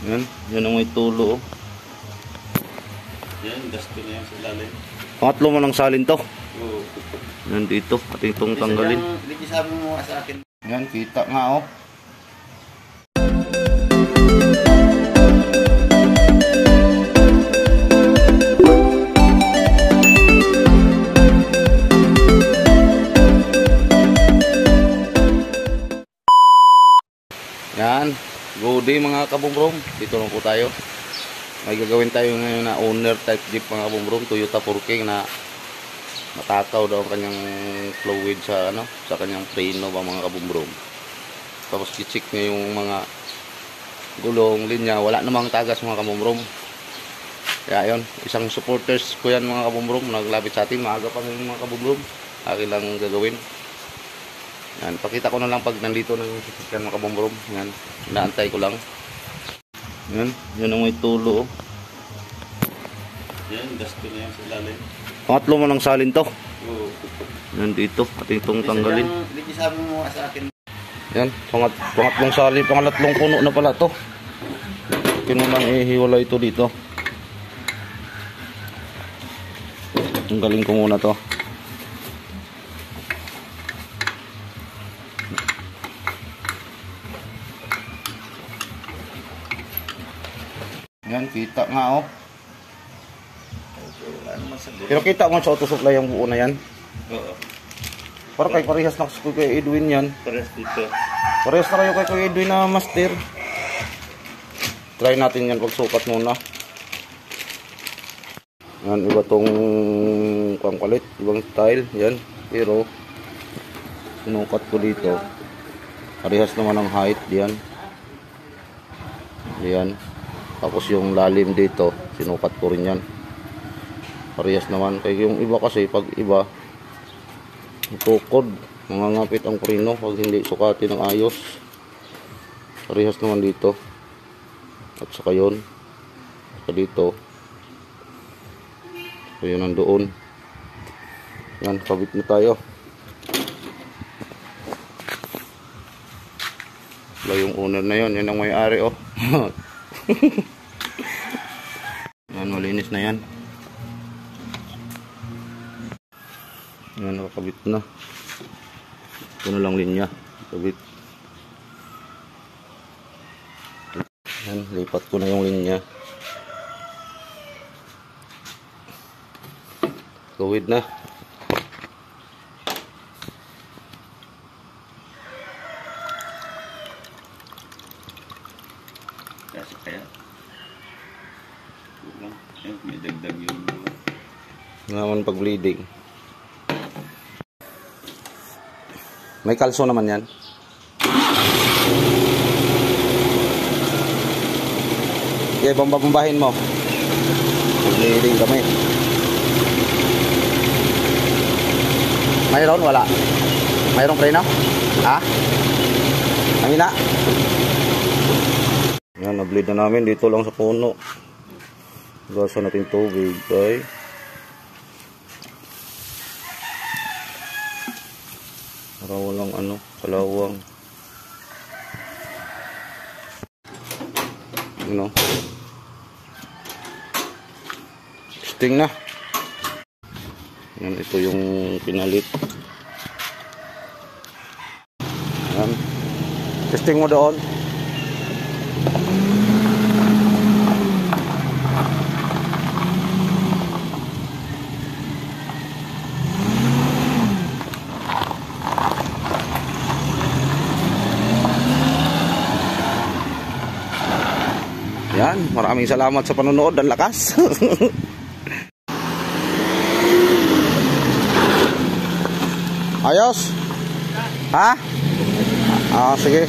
Yan, yan ang may tulo. Yan, gasto na yan sa lalim. Pangatlo mo ng salin to. Oo. Yan dito, ating itong tanggalin. Hindi sabi mo sa akin. Yan, kita nga oh. Yan, good day mga kabumbrom. Dito lang po tayo. May gagawin tayo ngayon na owner type jeep mga kabumbrom, Toyota 4King na matakaw daw ang kanyang fluid sa sa kanyang preno ba mga kabumbrom. Tapos i-check niya yung mga gulong, linya, wala namang tagas mga kabumbrom. Kaya yun, isang supporters ko yan mga kabumbrom, naglapit sa atin, maaga pa ngayon mga kabumbrom. Akin lang gagawin. Yan, pakita ko na lang pag nandito na yung sasakyan mga kabumbrom. Yan, inaantay ko lang. Yan, yan ang may tulo. Yan, gasto na yan sa lalim. Pangatlo mo ng salin to. Oo. Yan dito, ating itong tanggalin. Hindi sabi mo sa akin. Yan, pangatlong salin, pangalatlong puno na pala to. Kinulang ihiwala ito dito. Tanggalin ko muna to. Yan, kita nga oh. Pero kita mo sa auto supply yung buo na yan. Oo. Para kay parehas na kay Edwin yan. Parehas dito. Parehas na kayo kay Edwin na master. Try natin yan pagsukat muna. Yan, iba tong pangkalit, ibang style. Yan, pero sinukat ko dito. Parehas naman ang height diyan. Yan. Tapos yung lalim dito, sinukat ko rin yan. Parehas naman. Kaya yung iba kasi, pag iba, tukod, mangangapit ang preno pag hindi sukatin ng ayos. Parehas naman dito. At saka yun. Saka dito. So yun nandoon. Yan, kabit na tayo. Wala yung owner na yun. Yan ang may-ari oh. Yan, malinis na yan. Yan, nakakabit na. Ito na lang linya. Kabit. Yan, lipat ko na yung linya. Gawid na. Kasi kaya. May dagdag yung Naman pag bleeding. May kalso naman yan. Okay, bambambahin mo. Bleeding kami. Mayroon? Wala. Mayroong preno? Ha? Amina? Yan, na-bleed na namin. Dito lang sa puno. Gasa natin tubig. Okay. Para walang kalawang. Testing na. Yan, ito yung pinalit. Yan. Testing mo doon. Yan, maraming salamat sa panonood. Ang lakas. Ayos? Ha? Ah, sige.